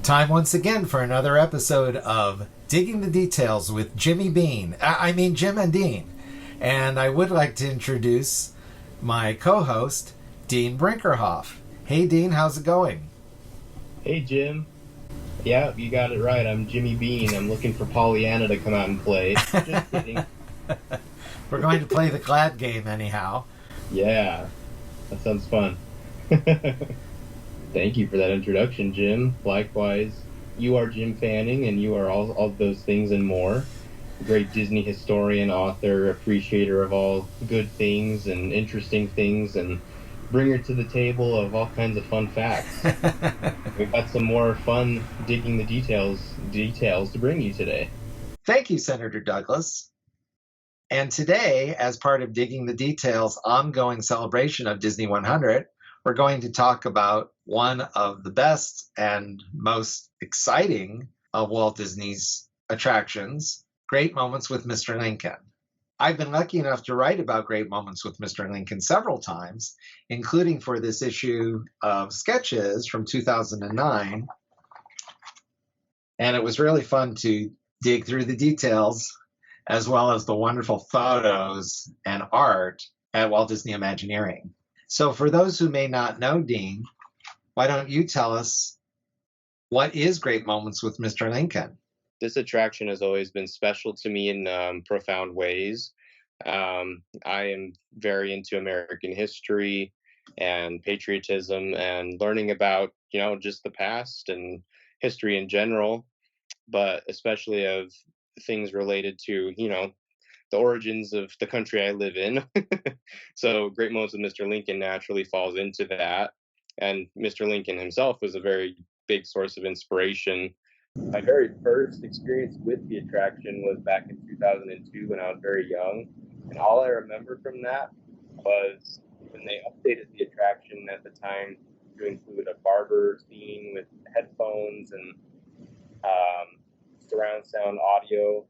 Time once again for another episode of Digging the Details with Jimmy Bean. Jim and Dean. And I would like to introduce my co-host, Dean Brinkerhoff. Hey, Dean, how's it going? Hey, Jim. Yeah, you got it right. I'm Jimmy Bean. I'm looking for Pollyanna to come out and play. Just kidding. We're going to play the Glad game anyhow. Yeah, that sounds fun. Thank you for that introduction, Jim. Likewise, you are Jim Fanning, and you are all those things and more. A great Disney historian, author, appreciator of all good things and interesting things, and bringer to the table of all kinds of fun facts. We've got some more fun digging the details to bring you today. Thank you, Senator Douglas. And today, as part of Digging the Details' ongoing celebration of Disney 100, we're going to talk about one of the best and most exciting of Walt Disney's attractions, Great Moments with Mr. Lincoln. I've been lucky enough to write about Great Moments with Mr. Lincoln several times, including for this issue of Sketches from 2009. And it was really fun to dig through the details as well as the wonderful photos and art at Walt Disney Imagineering. So for those who may not know, Dean, why don't you tell us what is Great Moments with Mr. Lincoln? This attraction has always been special to me in profound ways. I am very into American history and patriotism and learning about, just the past and history in general, but especially of things related to, the origins of the country I live in. So Great Moments with Mr. Lincoln naturally falls into that. And Mr. Lincoln himself was a very big source of inspiration. My very first experience with the attraction was back in 2002 when I was very young. And all I remember from that was when they updated the attraction at the time to include a barber scene with headphones and surround sound audio.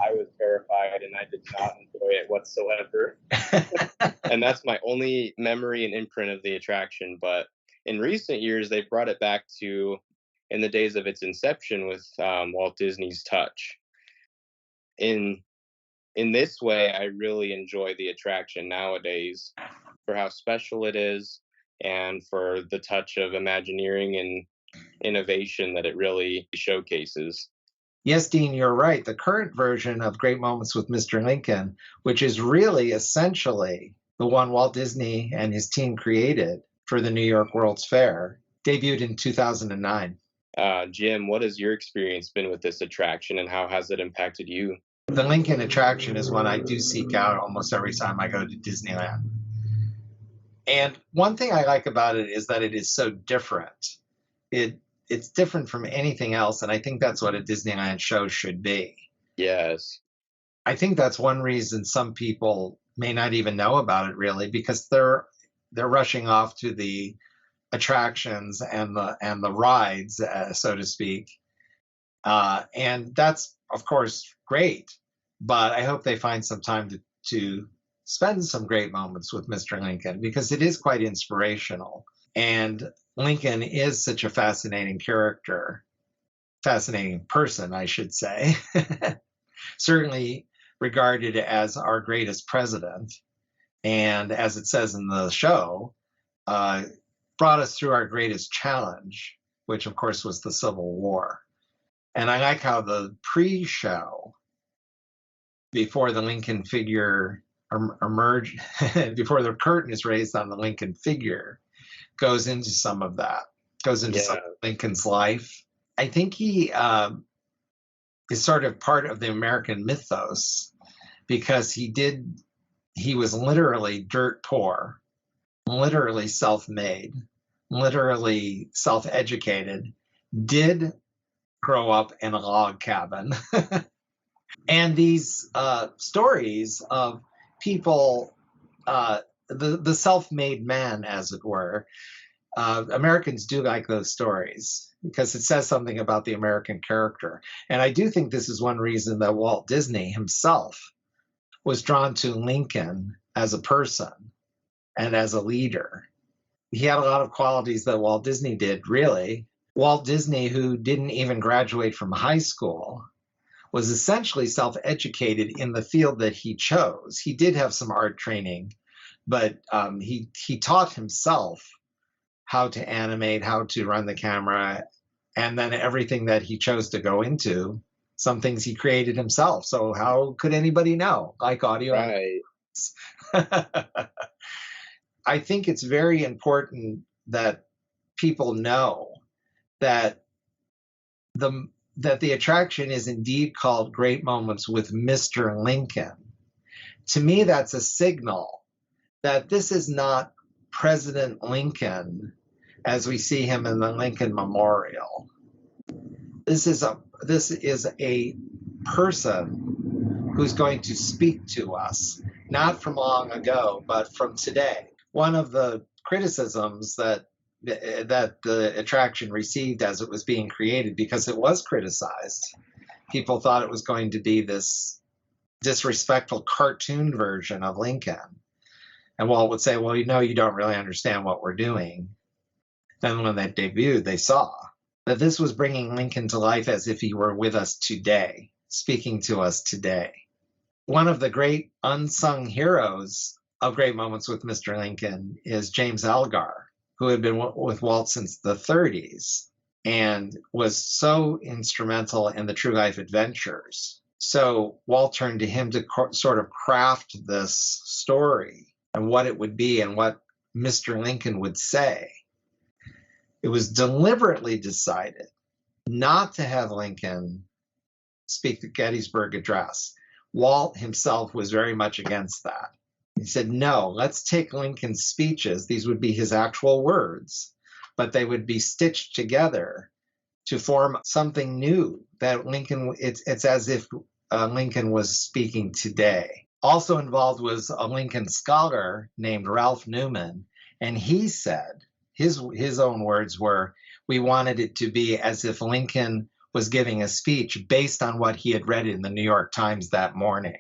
I was terrified and I did not enjoy it whatsoever. And that's my only memory and imprint of the attraction. But in recent years, they brought it back to in the days of its inception with Walt Disney's touch. In this way, I really enjoy the attraction nowadays for how special it is and for the touch of Imagineering and innovation that it really showcases. Yes, Dean, you're right. The current version of Great Moments with Mr. Lincoln, which is really essentially the one Walt Disney and his team created for the New York World's Fair, debuted in 2009. Jim, what has your experience been with this attraction and how has it impacted you? The Lincoln attraction is one I do seek out almost every time I go to Disneyland. And one thing I like about it is that it is so different. It's different from anything else, and I think that's what a Disneyland show should be. Yes. I think that's one reason some people may not even know about it really, because they're rushing off to the attractions and the rides, so to speak. And that's of course great, but I hope they find some time to spend some great moments with Mr. Lincoln, because it is quite inspirational. And Lincoln is such a fascinating character, fascinating person, I should say. Certainly regarded as our greatest president. And as it says in the show, brought us through our greatest challenge, which of course was the Civil War. And I like how the pre-show, before the Lincoln figure emerged, before the curtain is raised on the Lincoln figure, goes into some of that, goes into some of Lincoln's life. I think he is sort of part of the American mythos, because he was literally dirt poor, literally self-made, literally self-educated, did grow up in a log cabin. And these stories of people, the self-made man, as it were, Americans do like those stories because it says something about the American character. And I do think this is one reason that Walt Disney himself was drawn to Lincoln as a person and as a leader. He had a lot of qualities that Walt Disney did, really, Walt Disney, who didn't even graduate from high school, was essentially self-educated in the field that he chose. He did have some art training, but he taught himself how to animate, how to run the camera, and then everything that he chose to go into, some things he created himself. So how could anybody know? Like audio. Right. I think it's very important that people know that the that the attraction is indeed called Great Moments with Mr. Lincoln. To me, that's a signal that this is not President Lincoln as we see him in the Lincoln Memorial. This is a person who's going to speak to us, not from long ago, but from today. One of the criticisms that the attraction received as it was being created, because it was criticized, people thought it was going to be this disrespectful cartoon version of Lincoln. And Walt would say, well, you don't really understand what we're doing. Then when that debuted, they saw that this was bringing Lincoln to life as if he were with us today, speaking to us today. One of the great unsung heroes of Great Moments with Mr. Lincoln is James Algar, who had been with Walt since the 30s and was so instrumental in the True Life Adventures. So Walt turned to him to sort of craft this story and what it would be and what Mr. Lincoln would say. It was deliberately decided not to have Lincoln speak the Gettysburg Address. Walt himself was very much against that. He said, no, let's take Lincoln's speeches. These would be his actual words, but they would be stitched together to form something new that Lincoln, it's as if Lincoln was speaking today. Also involved was a Lincoln scholar named Ralph Newman, and he said, his own words were, we wanted it to be as if Lincoln was giving a speech based on what he had read in the New York Times that morning.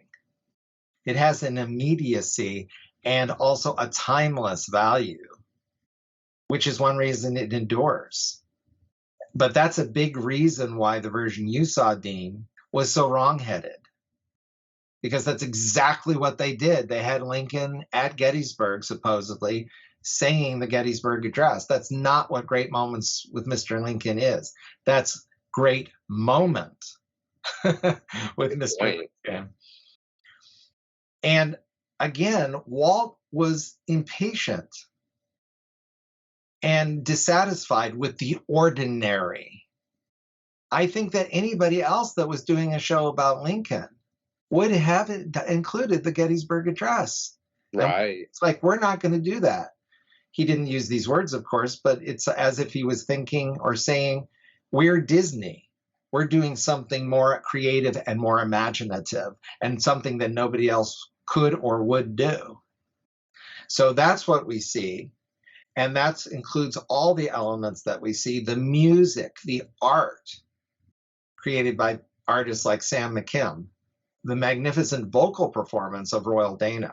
It has an immediacy and also a timeless value, which is one reason it endures. But that's a big reason why the version you saw, Dean, was so wrongheaded. Because that's exactly what they did. They had Lincoln at Gettysburg, supposedly, saying the Gettysburg Address. That's not what Great Moments with Mr. Lincoln is. That's Great Moment with Mr. Lincoln. And again, Walt was impatient and dissatisfied with the ordinary. I think that anybody else that was doing a show about Lincoln would have included the Gettysburg Address. Right. And it's like, we're not going to do that. He didn't use these words, of course, but it's as if he was thinking or saying, we're Disney. We're doing something more creative and more imaginative and something that nobody else could or would do. So that's what we see. And that includes all the elements that we see, the music, the art created by artists like Sam McKim, the magnificent vocal performance of Royal Dano.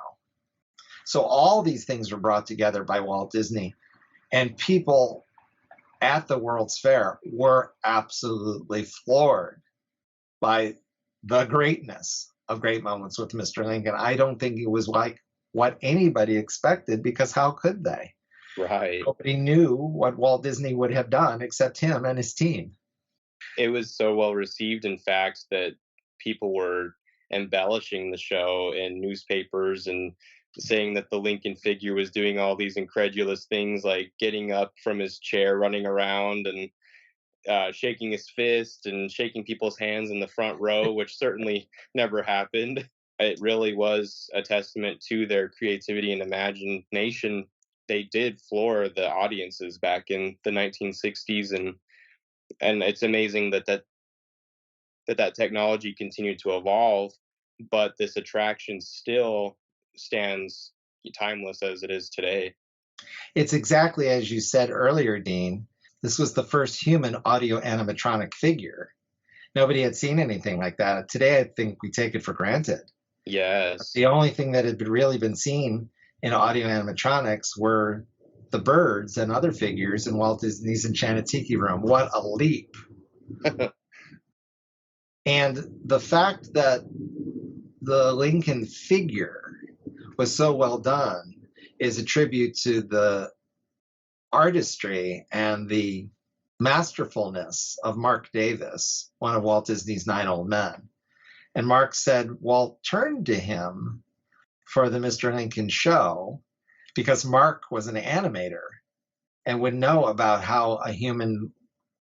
So all these things were brought together by Walt Disney, and people at the World's Fair were absolutely floored by the greatness of Great Moments with Mr. Lincoln. I don't think it was like what anybody expected, because how could they? Right. Nobody knew what Walt Disney would have done except him and his team. It was so well received, in fact, that people were embellishing the show in newspapers and saying that the Lincoln figure was doing all these incredulous things, like getting up from his chair, running around, and shaking his fist and shaking people's hands in the front row, which certainly never happened. It really was a testament to their creativity and imagination. They did floor the audiences back in the 1960s, and it's amazing that technology continued to evolve, but this attraction still stands timeless as it is today. It's exactly as you said earlier, Dean. This was the first human audio-animatronic figure. Nobody had seen anything like that. Today, I think we take it for granted. Yes. The only thing that had really been seen in audio animatronics were the birds and other figures in Walt Disney's Enchanted Tiki Room. What a leap. And the fact that the Lincoln figure was so well done is a tribute to the artistry and the masterfulness of Marc Davis, one of Walt Disney's 9 old men. And Marc said Walt turned to him for the Mr. Lincoln show because Marc was an animator and would know about how a human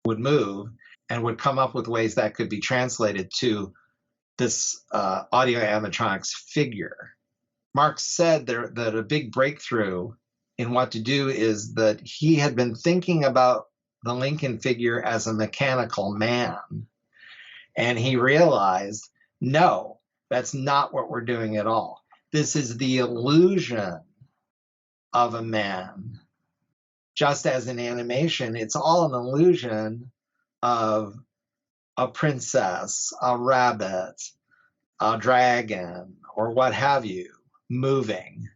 would move and would come up with ways that could be translated to this Audio-Animatronics figure. Marc said that a big breakthrough in what to do is that he had been thinking about the Lincoln figure as a mechanical man. And he realized, no, that's not what we're doing at all. This is the illusion of a man. Just as in animation, it's all an illusion of a princess, a rabbit, a dragon, or what have you, moving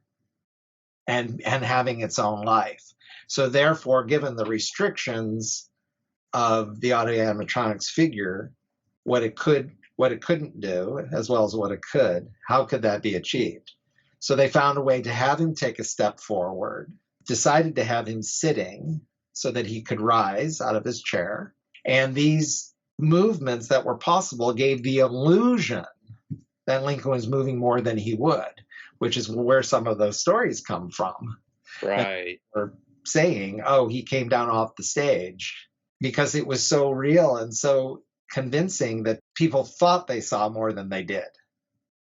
and having its own life. So therefore, given the restrictions of the Audio-Animatronics figure, what it couldn't do, as well as what it could, how could that be achieved? So they found a way to have him take a step forward, decided to have him sitting so that he could rise out of his chair. And these movements that were possible gave the illusion that Lincoln was moving more than he would, which is where some of those stories come from. Right. Or saying, oh, he came down off the stage, because it was so real and so convincing that people thought they saw more than they did.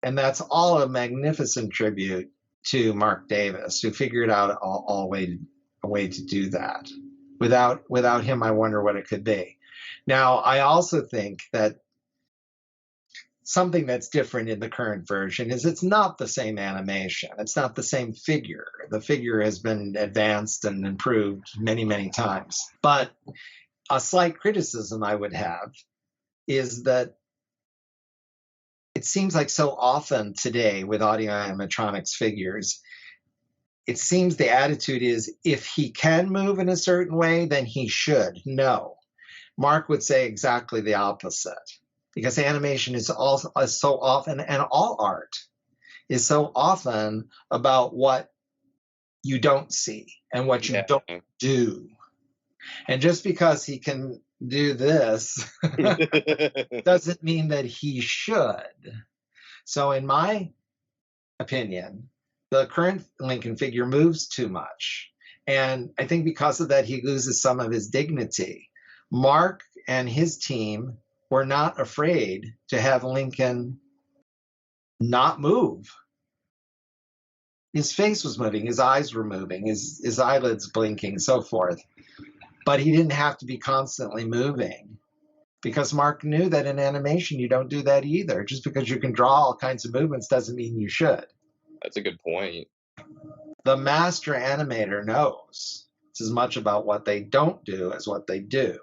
And that's all a magnificent tribute to Marc Davis, who figured out a way to do that. Without him, I wonder what it could be. Now, I also think that something that's different in the current version is it's not the same animation. It's not the same figure. The figure has been advanced and improved many, many times. But a slight criticism I would have is that it seems like so often today with Audio-Animatronics figures, it seems the attitude is if he can move in a certain way, then he should. No. Marc would say exactly the opposite, because animation is so often, and all art is so often about what you don't see and what you don't do. And just because he can do this doesn't mean that he should. So in my opinion, the current Lincoln figure moves too much. And I think because of that, he loses some of his dignity. Marc and his team were not afraid to have Lincoln not move. His face was moving, his eyes were moving, his eyelids blinking, so forth. But he didn't have to be constantly moving, because Marc knew that in animation you don't do that either. Just because you can draw all kinds of movements doesn't mean you should. That's a good point. The master animator knows it's as much about what they don't do as what they do.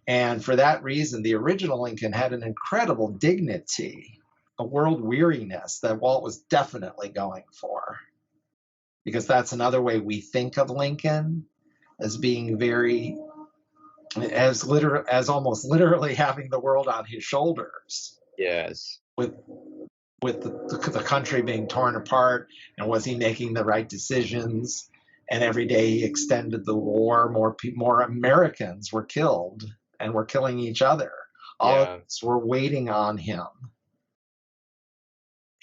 And for that reason, the original Lincoln had an incredible dignity, a world weariness that Walt was definitely going for. Because that's another way we think of Lincoln, as being as almost literally having the world on his shoulders. Yes. With the country being torn apart, and was he making the right decisions? And every day he extended the war, more Americans were killed and were killing each other. All of us were waiting on him.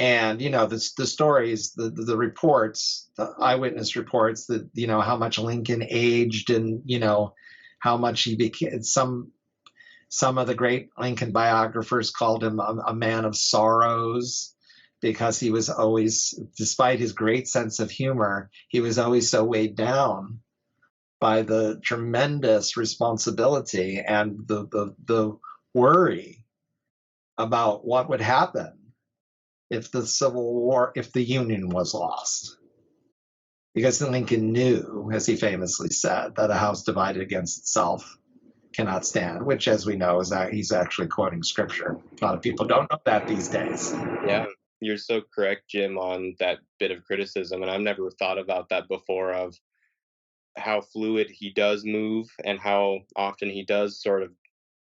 And, the stories, the reports, the eyewitness reports that, how much Lincoln aged and, how much he became. Some of the great Lincoln biographers called him a man of sorrows, because he was always, despite his great sense of humor, he was always so weighed down by the tremendous responsibility and the worry about what would happen if the Civil War, if the Union was lost. Because Lincoln knew, as he famously said, that a house divided against itself cannot stand, which, as we know, is that he's actually quoting scripture. A lot of people don't know that these days. Yeah, you're so correct, Jim, on that bit of criticism. And I've never thought about that before, of how fluid he does move and how often he does sort of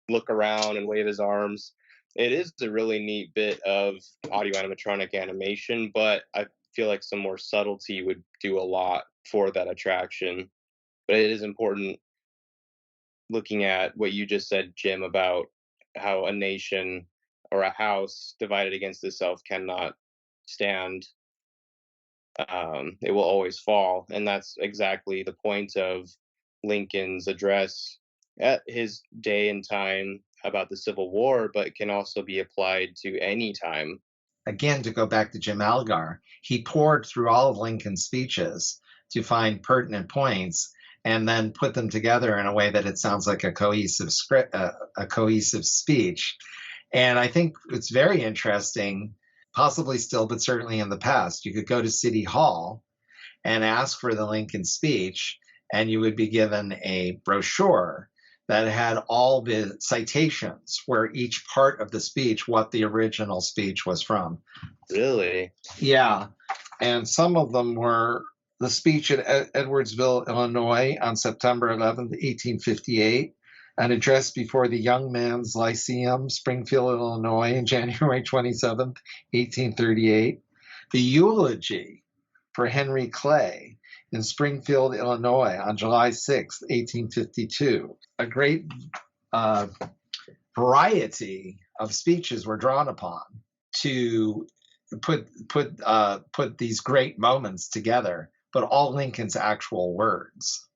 look around and wave his arms. It is a really neat bit of audio animatronic animation, but I feel like some more subtlety would do a lot for that attraction. But it is important looking at what you just said, Jim, about how a nation or a house divided against itself cannot stand. It will always fall. And that's exactly the point of Lincoln's address at his day and time about the Civil War, but can also be applied to any time. Again, to go back to Jim Algar, he poured through all of Lincoln's speeches to find pertinent points and then put them together in a way that it sounds like a cohesive script, a cohesive speech. And I think it's very interesting, possibly still, but certainly in the past. You could go to City Hall and ask for the Lincoln speech, and you would be given a brochure that had all the citations where each part of the speech, what the original speech was from. Really? Yeah. And some of them were the speech at Edwardsville, Illinois on September 11th, 1858, an address before the Young Men's Lyceum, Springfield, Illinois, on January 27th, 1838, the eulogy for Henry Clay in Springfield, Illinois, on July 6th, 1852. A great variety of speeches were drawn upon to put these great moments together, but all Lincoln's actual words.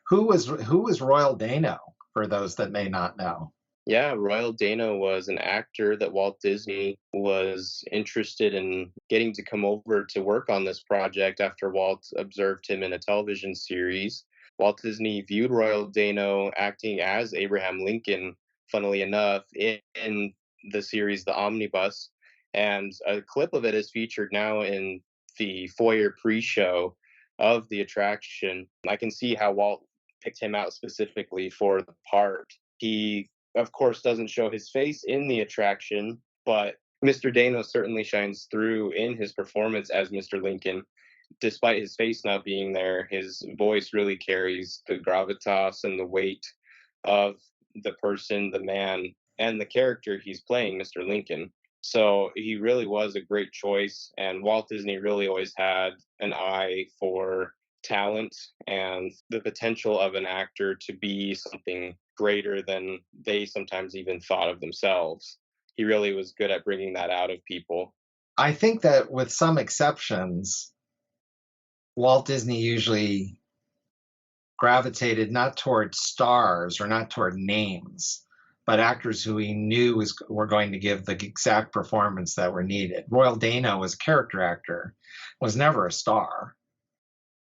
Who was Royal Dano, for those that may not know? Yeah, Royal Dano was an actor that Walt Disney was interested in getting to come over to work on this project after Walt observed him in a television series. Walt Disney viewed Royal Dano acting as Abraham Lincoln, funnily enough, in the series The Omnibus. And a clip of it is featured now in the foyer pre show of the attraction. I can see how Walt picked him out specifically for the part. He of course, doesn't show his face in the attraction, but Mr. Dano certainly shines through in his performance as Mr. Lincoln. Despite his face not being there, his voice really carries the gravitas and the weight of the person, the man, and the character he's playing, Mr. Lincoln. So he really was a great choice, and Walt Disney really always had an eye for talent and the potential of an actor to be something greater than they sometimes even thought of themselves. He really was good at bringing that out of people. I think that with some exceptions, Walt Disney usually gravitated not toward stars or not toward names, but actors who he knew were going to give the exact performance that were needed. Royal Dano was a character actor, was never a star,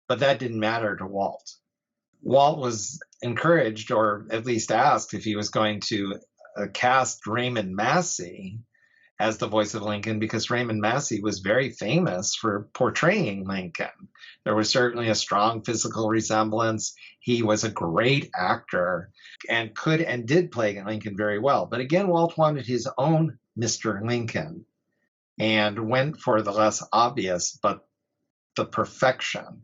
but that didn't matter to Walt. Walt was encouraged, or at least asked, if he was going to cast Raymond Massey as the voice of Lincoln, because Raymond Massey was very famous for portraying Lincoln. There was certainly a strong physical resemblance. He was a great actor and could and did play Lincoln very well. But again, Walt wanted his own Mr. Lincoln and went for the less obvious, but the perfection.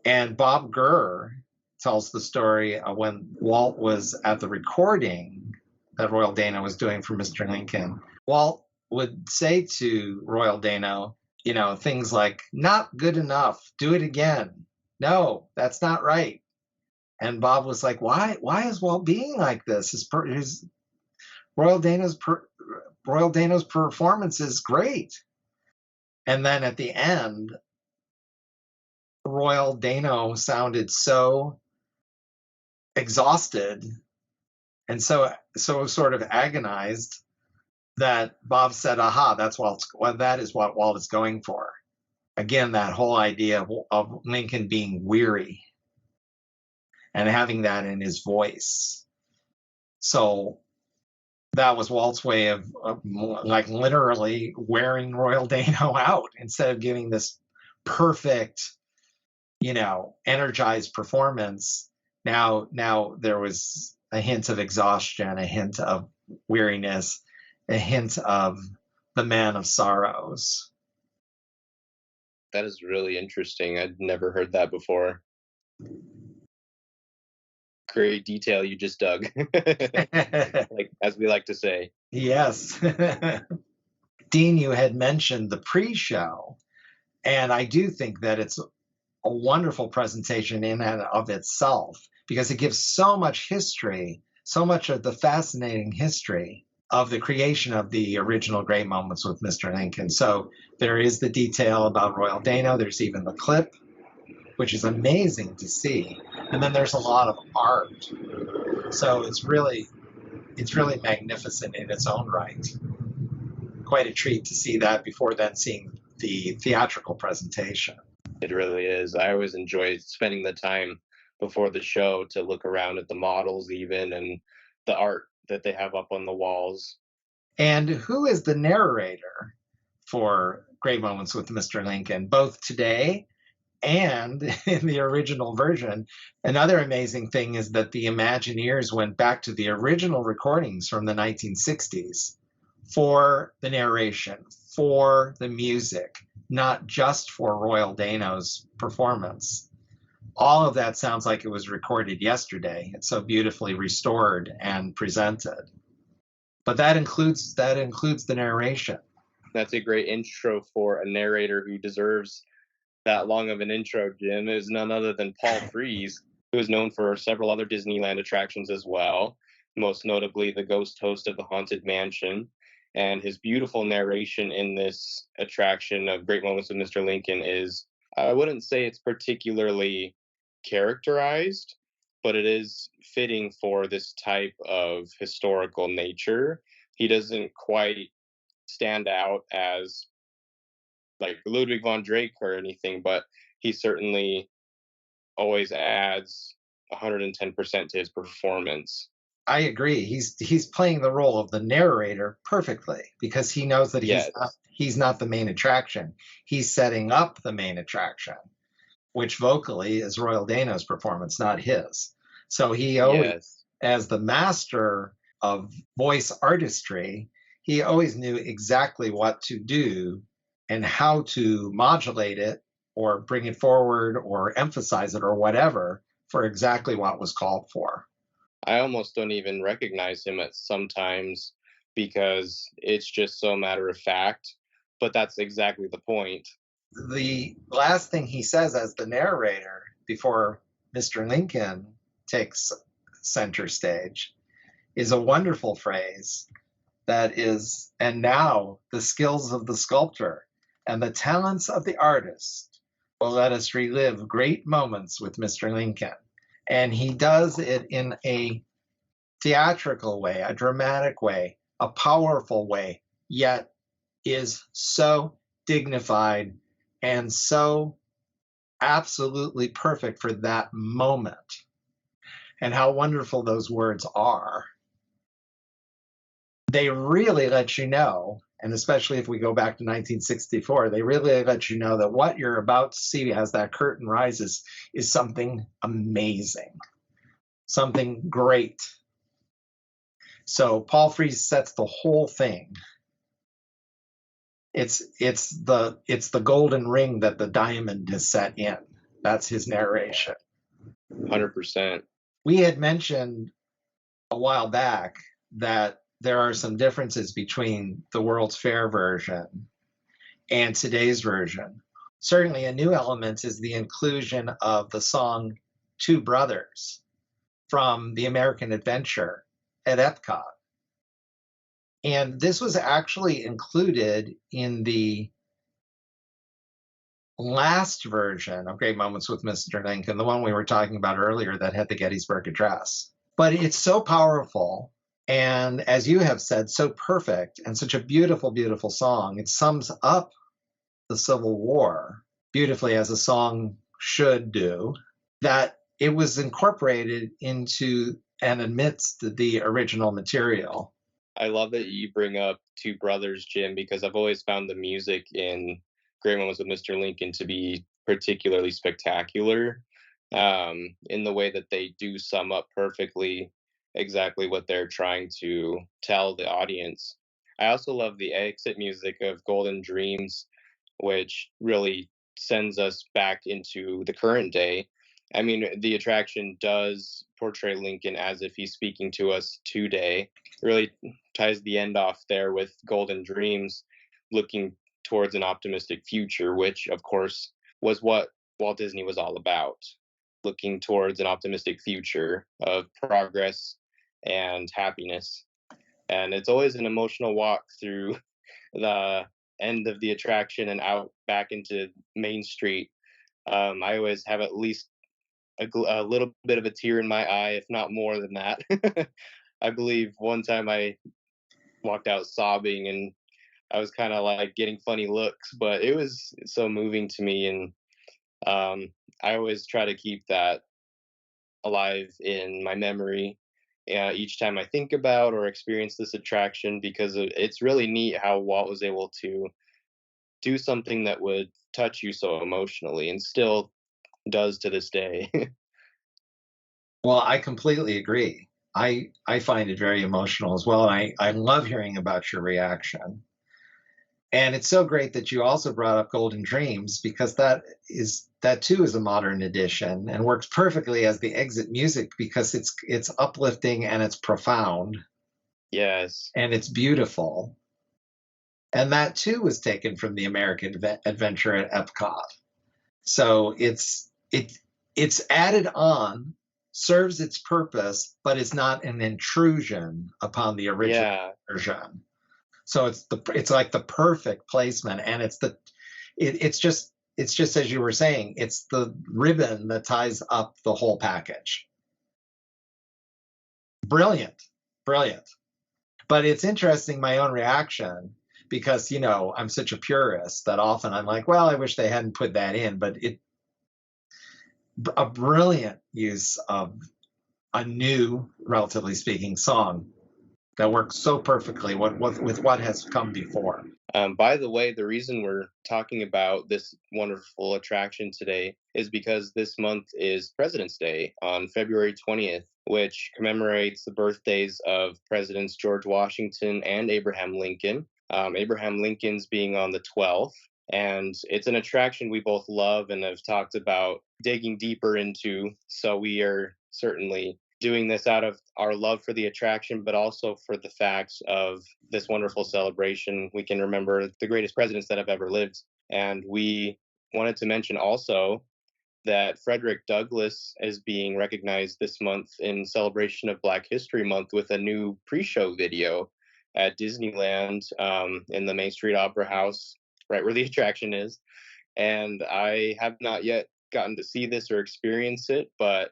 And Bob Gurr tells the story of when Walt was at the recording that Royal Dano was doing for Mr. Lincoln. Walt would say to Royal Dano, things like, "Not good enough, do it again. No, that's not right." And Bob was like, why is Walt being like this? His Royal Dano's performance is great. And then at the end, Royal Dano sounded so exhausted and so sort of agonized that Bob said, "Aha, that is what Walt is going for." Again, that whole idea of Lincoln being weary and having that in his voice. So that was Walt's way of like literally wearing Royal Dano out instead of giving this perfect, energized performance. Now there was a hint of exhaustion, a hint of weariness, a hint of the man of sorrows. That is really interesting. I'd never heard that before. Great detail you just dug, like as we like to say. Yes. Dean, you had mentioned the pre-show, and I do think that it's a wonderful presentation in and of itself because it gives so much history, so much of the fascinating history of the creation of the original Great Moments with Mr. Lincoln. So there is the detail about Royal Dano. There's even the clip, which is amazing to see. And then there's a lot of art. So it's really magnificent in its own right. Quite a treat to see that before then seeing the theatrical presentation. It really is. I always enjoy spending the time before the show to look around at the models even and the art that they have up on the walls. And who is the narrator for Great Moments with Mr. Lincoln, both today and in the original version? Another amazing thing is that the Imagineers went back to the original recordings from the 1960s for the narration, for the music, not just for Royal Dano's performance. All of that sounds like it was recorded yesterday. It's so beautifully restored and presented. But that includes the narration. That's a great intro for a narrator who deserves that long of an intro, Jim. Is none other than Paul Frees, who is known for several other Disneyland attractions as well, most notably the ghost host of the Haunted Mansion. And his beautiful narration in this attraction of Great Moments with Mr. Lincoln is, I wouldn't say it's particularly characterized, but it is fitting for this type of historical nature. He doesn't quite stand out as like Ludwig von Drake or anything, but he certainly always adds 110% to his performance. I agree. He's playing the role of the narrator perfectly because he knows that Yes, he's not the main attraction. He's setting up the main attraction, which vocally is Royal Dano's performance, not his. So he always, yes, as the master of voice artistry, he always knew exactly what to do and how to modulate it or bring it forward or emphasize it or whatever for exactly what was called for. I almost don't even recognize him at sometimes because it's just so matter of fact. But that's exactly the point. The last thing he says as the narrator before Mr. Lincoln takes center stage is a wonderful phrase that is, and now the skills of the sculptor and the talents of the artist will let us relive great moments with Mr. Lincoln. And he does it in a theatrical way, a dramatic way, a powerful way, yet is so dignified and so absolutely perfect for that moment. And how wonderful those words are. They really let you know, and especially if we go back to 1964, they really let you know that what you're about to see as that curtain rises is something amazing, something great. So Paul Frees sets the whole thing. It's the golden ring that the diamond is set in. That's his narration. 100%. We had mentioned a while back that there are some differences between the World's Fair version and today's version. Certainly, a new element is the inclusion of the song Two Brothers from the American Adventure at Epcot. And this was actually included in the last version of Great Moments with Mr. Lincoln, the one we were talking about earlier that had the Gettysburg Address. But it's so powerful, and as you have said, so perfect and such a beautiful, beautiful song. It sums up the Civil War beautifully, as a song should do, that it was incorporated into and amidst the original material. I love that you bring up Two Brothers, Jim, because I've always found the music in Great Moments with Mr. Lincoln to be particularly spectacular, in the way that they do sum up perfectly exactly what they're trying to tell the audience. I also love the exit music of Golden Dreams, which really sends us back into the current day. I mean, the attraction does portray Lincoln as if he's speaking to us today. It really ties the end off there with Golden Dreams, looking towards an optimistic future, which, of course, was what Walt Disney was all about, looking towards an optimistic future of progress and happiness. And it's always an emotional walk through the end of the attraction and out back into Main Street. I always have at least a little bit of a tear in my eye, if not more than that. I believe one time I walked out sobbing, and I was kind of like getting funny looks, but it was so moving to me. And I always try to keep that alive in my memory each time I think about or experience this attraction, because it's really neat how Walt was able to do something that would touch you so emotionally and still does to this day. Well, I completely agree. I find it very emotional as well. And I love hearing about your reaction. And it's so great that you also brought up Golden Dreams, because that too is a modern edition and works perfectly as the exit music, because it's uplifting and it's profound Yes. and it's beautiful. And that too was taken from the American Adventure at Epcot. So it's added on, serves its purpose, but it's not an intrusion upon the original Yeah. version. So it's like the perfect placement, and it's just as you were saying, it's the ribbon that ties up the whole package. Brilliant, brilliant. But it's interesting, my own reaction, because I'm such a purist that often I'm like, well, I wish they hadn't put that in, but a brilliant use of a new, relatively speaking, song that works so perfectly with what has come before. By the way, the reason we're talking about this wonderful attraction today is because this month is President's Day on February 20th, which commemorates the birthdays of Presidents George Washington and Abraham Lincoln. Abraham Lincoln's being on the 12th. And it's an attraction we both love and have talked about digging deeper into. So we are certainly doing this out of our love for the attraction, but also for the facts of this wonderful celebration. We can remember the greatest presidents that have ever lived. And we wanted to mention also that Frederick Douglass is being recognized this month in celebration of Black History Month with a new pre-show video at Disneyland, in the Main Street Opera House, right where the attraction is. And I have not yet gotten to see this or experience it, but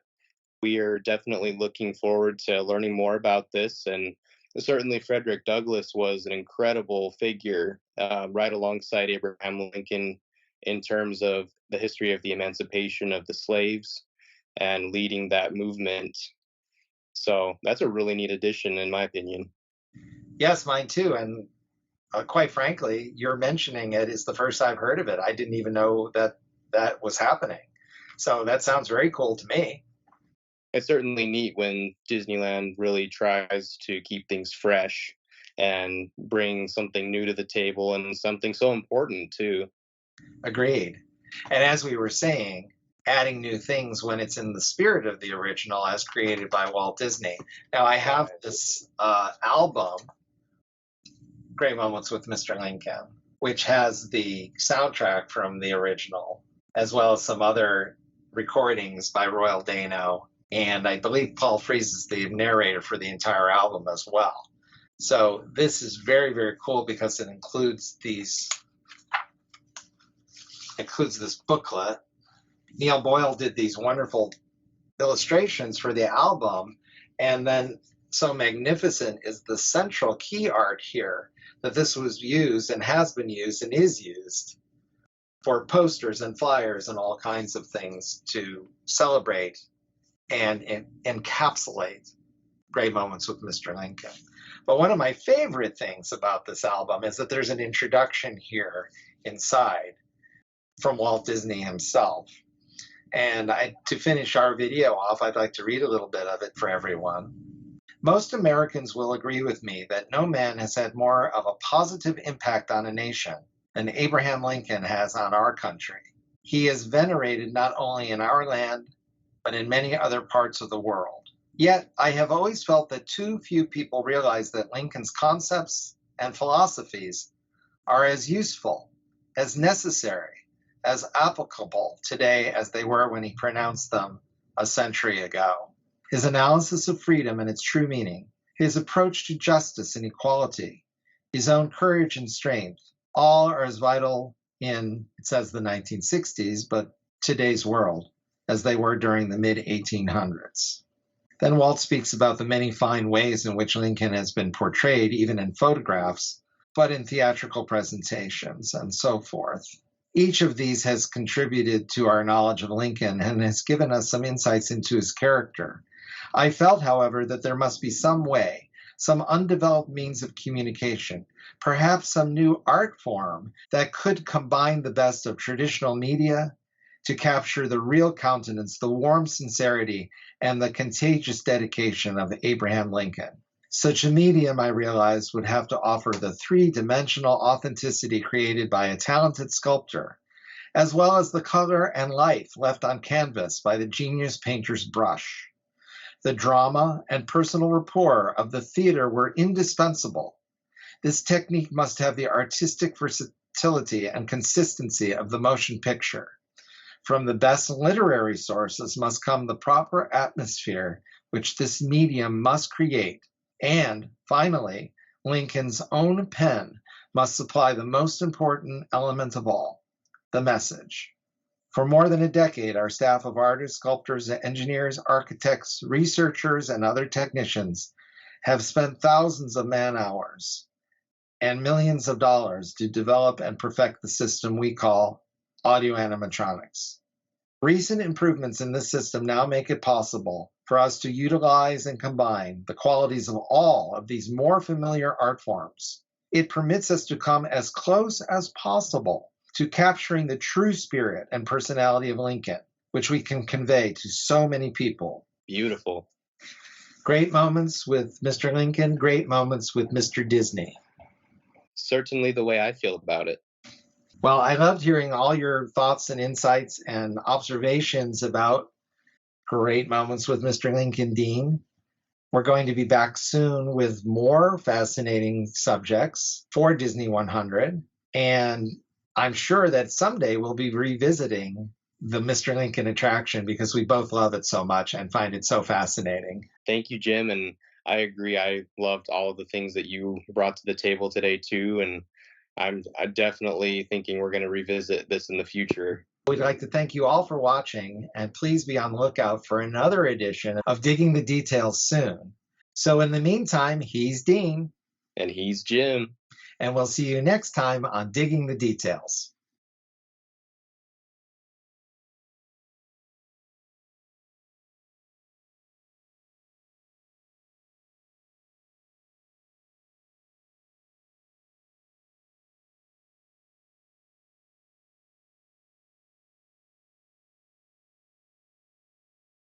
we are definitely looking forward to learning more about this. And certainly, Frederick Douglass was an incredible figure, right alongside Abraham Lincoln, in terms of the history of the emancipation of the slaves and leading that movement. So that's a really neat addition, in my opinion. Yes, mine too. And quite frankly, you're mentioning it is the first I've heard of it. I didn't even know that was happening. So that sounds very cool to me. It's certainly neat when Disneyland really tries to keep things fresh and bring something new to the table and something so important too. Agreed. And as we were saying, adding new things when it's in the spirit of the original as created by Walt Disney. Now, I have this album, Great Moments with Mr. Lincoln, which has the soundtrack from the original, as well as some other recordings by Royal Dano. And I believe Paul Frees is the narrator for the entire album as well. So this is very, very cool because it includes this booklet. Neil Boyle did these wonderful illustrations for the album, and then so magnificent is the central key art here that this was used and has been used and is used for posters and flyers and all kinds of things to celebrate and encapsulate Great Moments with Mr. Lincoln. But one of my favorite things about this album is that there's an introduction here inside from Walt Disney himself. And to finish our video off, I'd like to read a little bit of it for everyone. Most Americans will agree with me that no man has had more of a positive impact on a nation than Abraham Lincoln has on our country. He is venerated not only in our land, but in many other parts of the world. Yet, I have always felt that too few people realize that Lincoln's concepts and philosophies are as useful, as necessary, as applicable today as they were when he pronounced them a century ago. His analysis of freedom and its true meaning, his approach to justice and equality, his own courage and strength, all are as vital in, it says, the 1960s, but today's world, as they were during the mid-1800s. Then Walt speaks about the many fine ways in which Lincoln has been portrayed, even in photographs, but in theatrical presentations and so forth. Each of these has contributed to our knowledge of Lincoln and has given us some insights into his character. I felt, however, that there must be some way, some undeveloped means of communication, perhaps some new art form that could combine the best of traditional media to capture the real countenance, the warm sincerity, and the contagious dedication of Abraham Lincoln. Such a medium, I realized, would have to offer the three-dimensional authenticity created by a talented sculptor, as well as the color and life left on canvas by the genius painter's brush. The drama and personal rapport of the theater were indispensable. This technique must have the artistic versatility and consistency of the motion picture. From the best literary sources must come the proper atmosphere which this medium must create. And finally, Lincoln's own pen must supply the most important element of all, the message. For more than a decade, our staff of artists, sculptors, engineers, architects, researchers, and other technicians have spent thousands of man-hours and millions of dollars to develop and perfect the system we call Audio-Animatronics. Recent improvements in this system now make it possible for us to utilize and combine the qualities of all of these more familiar art forms. It permits us to come as close as possible to capturing the true spirit and personality of Lincoln, which we can convey to so many people. Beautiful. Great moments with Mr. Lincoln, great moments with Mr. Disney. Certainly the way I feel about it. Well, I loved hearing all your thoughts and insights and observations about great moments with Mr. Lincoln, Dean. We're going to be back soon with more fascinating subjects for Disney 100. And I'm sure that someday we'll be revisiting the Mr. Lincoln attraction because we both love it so much and find it so fascinating. Thank you, Jim. And I agree. I loved all of the things that you brought to the table today, too. And I'm definitely thinking we're going to revisit this in the future. We'd like to thank you all for watching, and please be on the lookout for another edition of Digging the Details soon. So in the meantime, he's Dean. And he's Jim. And we'll see you next time on Digging the Details.